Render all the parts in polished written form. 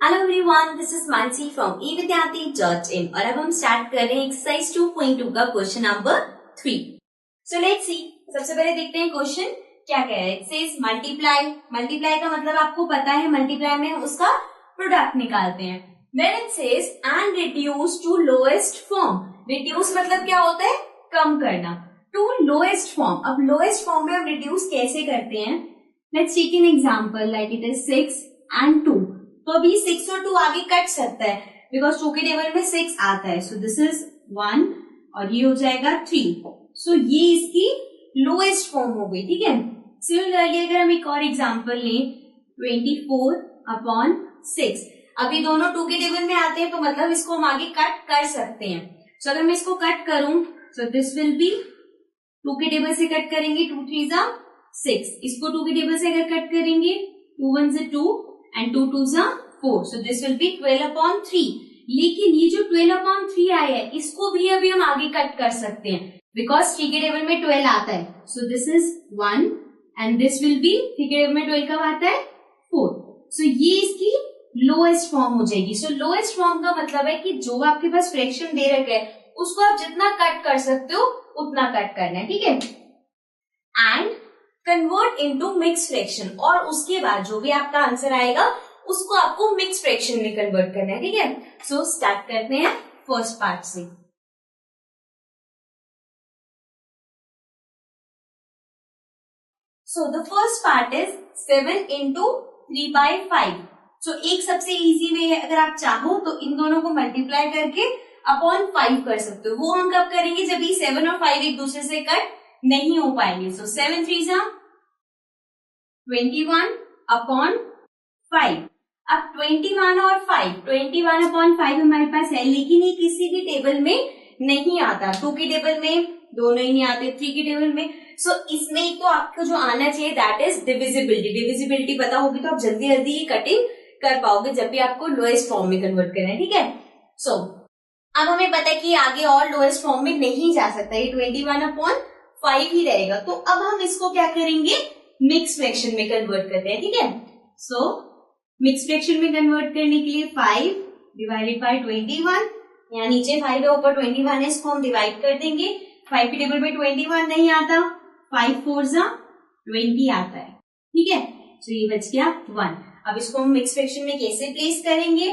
Hello everyone, this is Mansi from evidyarthi.in और अब हम स्टार्ट कर रहे हैं एक्सरसाइज 2.2 का question number 3। So let's see. सबसे पहले देखते हैं क्वेश्चन क्या कह रहा है। It says multiply. मल्टीप्लाई का मतलब आपको पता है, मल्टीप्लाई में हम उसका प्रोडक्ट निकालते हैं। Then it says and reduce to lowest form. Reduce मतलब क्या होता है, कम करना। To lowest form. अब लोएस्ट फॉर्म में हम रिड्यूस कैसे करते हैं, let's take an example like it is 6 and 2। तो अभी 6 और 2 आगे कट सकता है बिकॉज 2 के टेबल में 6 आता है। सो दिस इज 1 और ये हो जाएगा 3। सो ये इसकी लोएस्ट फॉर्म हो गई, ठीक है। सिमिलरली अगर हम एक और एग्जांपल लें 24/6। अभी दोनों 2 के टेबल में आते हैं तो मतलब इसको हम आगे कट कर सकते हैं। सो अगर मैं इसको कट करूं सो दिस विल बी 2 के टेबल से कट करेंगे 2 3 जा 6। इसको 2 के टेबल से अगर कट करेंगे 2 1 से 2 and 2 2 जा 4। So this will be 12/3। लेकिन ये जो 12/3 आया है इसको भी अभी हम आगे कट कर सकते हैं बिकॉज 3 के टेबल में 12 आता है। So this is 1 and this will be 3 के टेबल में 12 कब आता है 4। So ये इसकी लोएस्ट फॉर्म हो जाएगी। So लोएस्ट फॉर्म का मतलब है कि जो आपके पास फ्रैक्शन दे रखा है उसको आप जितना कट कर सकते हो उतना कट करना है, ठीक है। And convert into mix fraction, और उसके बाद जो भी आपका आंसर आएगा उसको आपको मिक्स फ्रैक्शन में कन्वर्ट करना है, ठीक है। सो स्टार्ट करते हैं फर्स्ट पार्ट से। So the first part is 7 into 3/5। सो एक सबसे इजी वे है, अगर आप चाहो तो इन दोनों को मल्टीप्लाई करके अपॉन 5 कर सकते हो। वो हम कब करेंगे, जब ये 7 और 5 एक दूसरे से कट नहीं हो पाएंगे। सो 7 3 जा 21/5। अब 21 और 5, 21/5 हमारे पास है, लेकिन ये किसी भी टेबल में नहीं आता। 2 के टेबल में दोनों ही नहीं आते, 3 के टेबल में। सो इसमें एक तो आपको जो आना चाहिए दैट इज डिविजिबिलिटी। डिविजिबिलिटी पता होगी तो आप जल्दी जल्दी ये कटिंग कर पाओगे जब भी आपको लोएस्ट फॉर्म में कन्वर्ट करना है, ठीक है। सो अब हमें पता है कि आगे और लोएस्ट फॉर्म में नहीं जा सकता, ये 21/5 ही रहेगा। तो अब हम इसको क्या करेंगे, मिक्स फ्रैक्शन में कन्वर्ट करते हैं, ठीक है। सो मिक्स फ्रैक्शन में कन्वर्ट करने के लिए 5 डिवाइडेड बाय 21, यहाँ नीचे 5 है ऊपर 21 है, इसको हम डिवाइड कर देंगे। 5 के टेबल में 21 नहीं आता, 5 4 जा 20 आता है, ठीक है। सो ये बच गया 1। अब इसको हम मिक्स फ्रैक्शन में कैसे प्लेस करेंगे,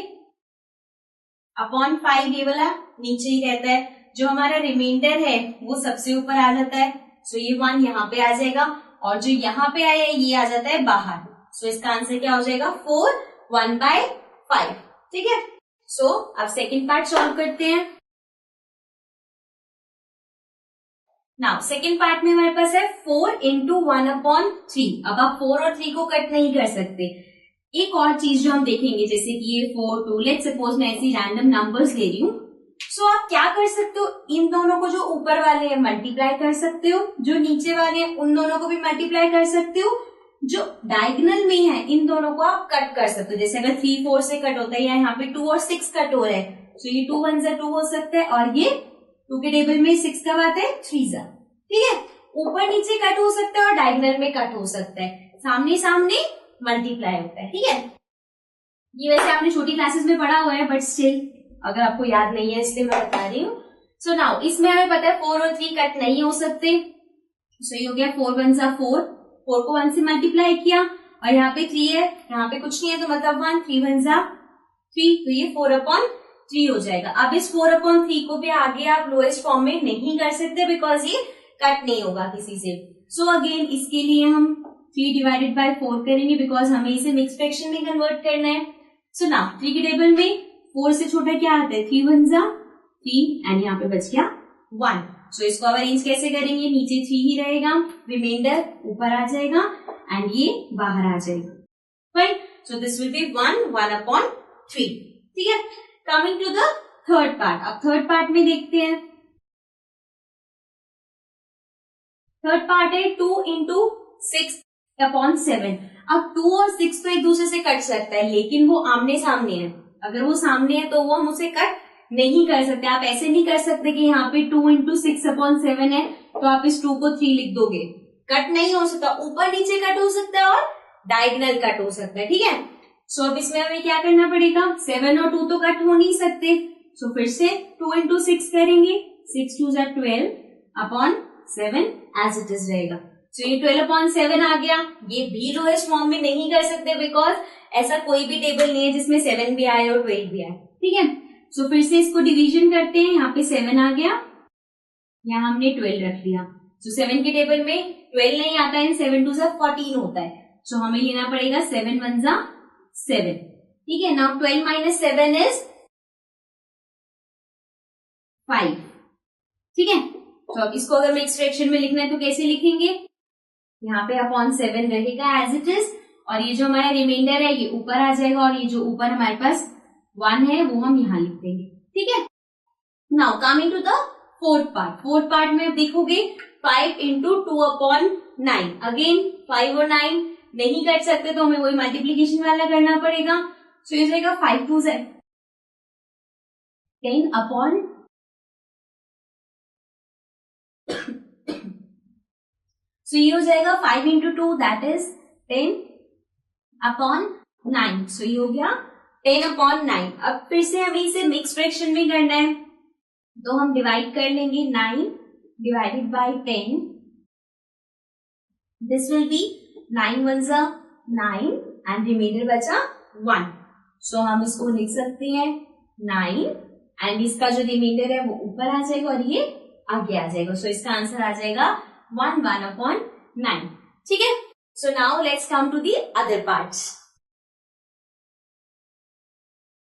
अपॉन 5 ये वाला नीचे ही रहता है, जो हमारा रिमाइंडर है वो सबसे ऊपर आ जाता है। सो ये 1 यहाँ पे आ जाएगा और जो यहाँ पे आया है ये आ जाता है बाहर। सो इसका आंसर क्या हो जाएगा 4 1/5, ठीक है। सो अब सेकंड पार्ट सॉल्व करते हैं। नाउ सेकंड पार्ट में हमारे पास है 4 into 1/3। अब आप 4 और 3 को कट नहीं कर सकते। एक और चीज जो हम देखेंगे, जैसे कि ये 4 2, लेट्स सपोज मैं ऐसी रैंडम नंबर्स ले रही हूँ। सो आप क्या कर सकते हो, इन दोनों को जो ऊपर वाले हैं मल्टीप्लाई कर सकते हो, जो नीचे वाले हैं उन दोनों को भी मल्टीप्लाई कर सकते हो, जो डायगोनल में है इन दोनों को आप कट कर सकते हो। जैसे अगर 3 4 से कट होता है या यहाँ पे 2 और 6 कट हो रहा है, सो ये 2 1 जा 2 हो सकता है और ये 2 के टेबल में 6 कब आता है 3 जा, ठीक है। ऊपर नीचे कट हो सकता है और डायगोनल में कट हो सकता है, सामने सामने मल्टीप्लाई होता है, ठीक है। ये वैसे आपने छोटी क्लासेस में पढ़ा हुआ है बट स्टिल अगर आपको याद नहीं है इसलिए मैं बता रही हूँ। सो नाउ इसमें हमें पता है 4 और 3 कट नहीं हो सकते। सो ये हो गया 4 1 जा 4, 4 को 1 से मल्टीप्लाई किया और यहाँ पे 3 है, यहाँ पे कुछ नहीं है तो मतलब 1, 3 1 जा 3, तो ये 4/3 हो जाएगा। अब इस 4/3 को भी आगे आप लोएस्ट फॉर्म में नहीं कर सकते बिकॉज ये कट नहीं होगा किसी से। सो अगेन इसके लिए हम 3 डिवाइडेड बाय 4 करेंगे बिकॉज हमें इसे मिक्स फ्रैक्शन में कन्वर्ट करना है। सो नाउ 3 के टेबल में 4 से छोटा क्या आता है 3 1 जा 3 एंड यहाँ पे बच गया 1। सो इसको अब अरेंज कैसे करेंगे, नीचे 3 ही रहेगा, रिमाइंडर ऊपर आ जाएगा एंड ये बाहर आ जाएगा, fine. So this will be 1 1/3, ठीक है। Coming to the third part. अब थर्ड पार्ट में देखते हैं। थर्ड पार्ट है 2 into 6/7। अब 2 और 6 तो एक दूसरे से कट सकता है लेकिन वो आमने सामने है। अगर वो सामने है तो वो हम उसे कट नहीं कर सकते। आप ऐसे नहीं कर सकते कि यहाँ पे 2 into 6/7 है तो आप इस 2 को 3 लिख दोगे, कट नहीं हो सकता। ऊपर नीचे कट हो सकता है और डायगोनल कट हो सकता है, ठीक है। सो अब इसमें हमें क्या करना पड़ेगा, 7 और 2 तो कट हो नहीं सकते, सो फिर से 2 into 6 करेंगे, 6 2 are 12 upon 7 as it is रहेगा। सो ये 12 अपॉन 7 आ गया। ये भी लोएस्ट फॉर्म में नहीं कर सकते बिकॉज ऐसा कोई भी टेबल नहीं है जिसमें 7 भी आए और 12 भी आए, ठीक है। सो फिर से इसको डिवीजन करते हैं, यहाँ पे 7 आ गया, यहाँ हमने 12 रख लिया। सो 7 के टेबल में 12 नहीं आता है, 7 2 14 होता है, सो हमें लेना पड़ेगा 7 1 7, ठीक है। नाउ 12 minus 7 is 5, ठीक है। तो अब इसको अगर मिक्स फ्रैक्शन में लिखना है तो कैसे लिखेंगे, यहाँ पे अपॉन 7 रहेगा एज इट इज, और ये जो हमारा रिमाइंडर है ये ऊपर आ जाएगा, और ये जो ऊपर हमारे पास 1 है वो हम यहाँ लिख देंगे, ठीक है। Now coming to the fourth part. Fourth part में आप देखोगे 5 into 2 upon 9, अगेन 5 और 9 नहीं कर सकते तो हमें वही मल्टीप्लीकेशन वाला करना पड़ेगा। सो ये जाएगा 5 2 10 अपॉन सो ये हो जाएगा 5 into 2 दैट इज 10 अपॉन 9। सो ये हो गया 10 अपॉन 9। अब फिर से हमें इसे मिक्स फ्रैक्शन में करना है तो हम डिवाइड कर लेंगे 9 divided by 10, this will be 9 1 9 and remainder बचा 1। सो हम इसको लिख सकते हैं 9 एंड इसका जो रिमाइंडर है वो ऊपर आ जाएगा और ये आगे आ जाएगा। सो इसका आंसर आ जाएगा 1 1 upon 9, ठीक है। So now let's come to the other parts.